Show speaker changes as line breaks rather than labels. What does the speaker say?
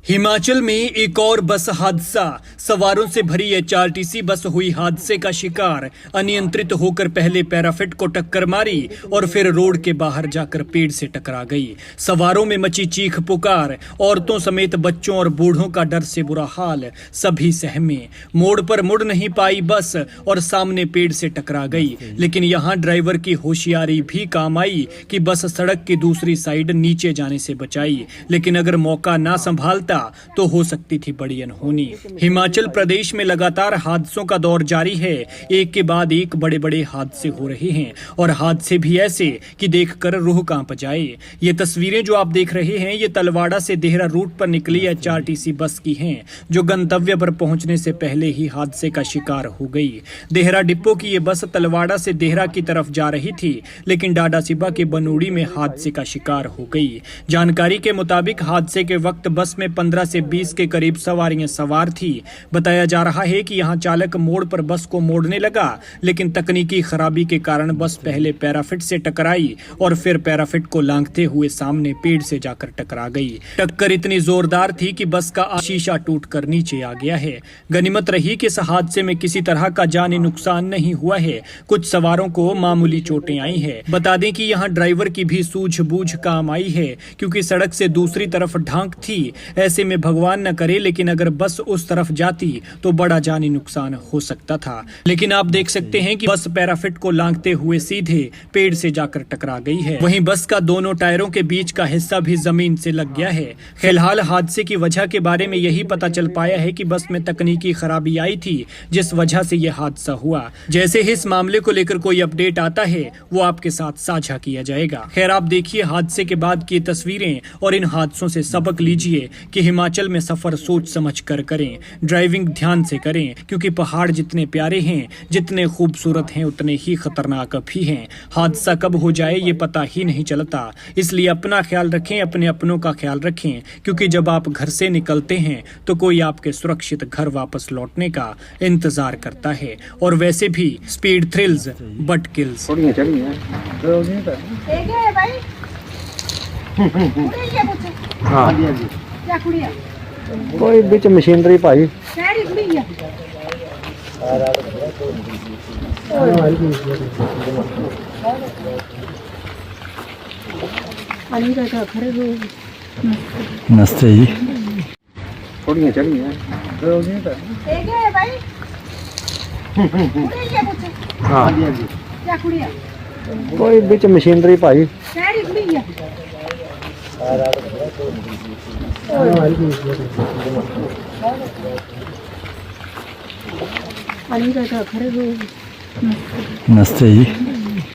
हिमाचल में एक और बस हादसा। सवारों से भरी एचआरटीसी बस हुई हादसे का शिकार। अनियंत्रित होकर पहले पैराफिट को टक्कर मारी और फिर रोड के बाहर जाकर पेड़ से टकरा गई। सवारों में मची चीख पुकार, औरतों समेत बच्चों और बूढ़ों का डर से बुरा हाल। सभी सहमे। मोड़ पर मुड़ नहीं पाई बस और सामने पेड़ से टकरा गई। लेकिन यहाँ ड्राइवर की होशियारी भी काम आई कि बस सड़क की दूसरी साइड नीचे जाने से बचाई। लेकिन अगर मौका ना संभालता तो हो सकती थी बड़ी अनहोनी। हिमाचल प्रदेश में लगातार हादसों का दौर जारी है। एक के बाद एक बड़े बड़े हादसे हो रहे हैं और हादसे भी ऐसे कि देखकर रूह कांप जाए। ये तस्वीरें जो आप देख रहे हैं ये तलवाड़ा से देहरा रूट पर निकली एचआरटीसी बस की हैं, जो गंतव्य पर पहुंचने से पहले ही हादसे का शिकार हो गई। देहरा डिपो की ये बस तलवाड़ा से देहरा की तरफ जा रही थी, लेकिन डाडासीबा के बनूड़ी में हादसे का शिकार हो गई। जानकारी के मुताबिक हादसे के वक्त बस में 15 से 20 के करीब सवारियां सवार थी। बताया जा रहा है कि यहां चालक मोड़ पर बस को मोड़ने लगा, लेकिन तकनीकी खराबी के कारण बस पहले पैराफिट से टकराई और फिर पैराफिट को लांघते हुए सामने पेड़ से जाकर टकरा गई। टक्कर इतनी जोरदार थी कि बस का शीशा टूटकर नीचे आ गया है। गनीमत रही कि इस हादसे में किसी तरह का जानी नुकसान नहीं हुआ है। कुछ सवारों को मामूली चोटें आई है। बता दें कि यहाँ ड्राइवर की भी सूझबूझ काम आई है, क्योंकि सड़क से दूसरी तरफ ढांक थी। ऐसे में भगवान न करे, लेकिन अगर बस उस तरफ जाती तो बड़ा जानी नुकसान हो सकता था। लेकिन आप देख सकते हैं कि बस पैराफिट को लांघते हुए सीधे पेड़ से जाकर टकरा गई है। वहीं बस का दोनों टायरों के बीच का हिस्सा भी जमीन से लग गया है। फिलहाल हादसे की वजह के बारे में यही पता चल पाया है कि बस में तकनीकी खराबी आई थी, जिस वजह से यह हादसा हुआ। जैसे ही इस मामले को लेकर कोई अपडेट आता है वो आपके साथ साझा किया जाएगा। खैर, आप देखिए हादसे के बाद की तस्वीरें और इन हादसों से सबक लीजिए कि हिमाचल में सफर सोच समझ कर करें। ड्राइविंग ध्यान से करें, क्योंकि पहाड़ जितने प्यारे हैं, जितने खूबसूरत हैं, उतने ही खतरनाक भी हैं। हादसा कब हो जाए ये पता ही नहीं चलता। इसलिए अपना ख्याल रखें, अपने अपनों का ख्याल रखें, क्योंकि जब आप घर से निकलते हैं तो कोई आपके सुरक्षित घर वापस लौटने का इंतजार करता है। और वैसे भी स्पीड थ्रिल्स बट किल्स।
कोई बिच मशीनरी भाई नमस्ते जी। थोड़ी चढ़ी है कोई बिच मशीनरी भाई नमस्ते जी।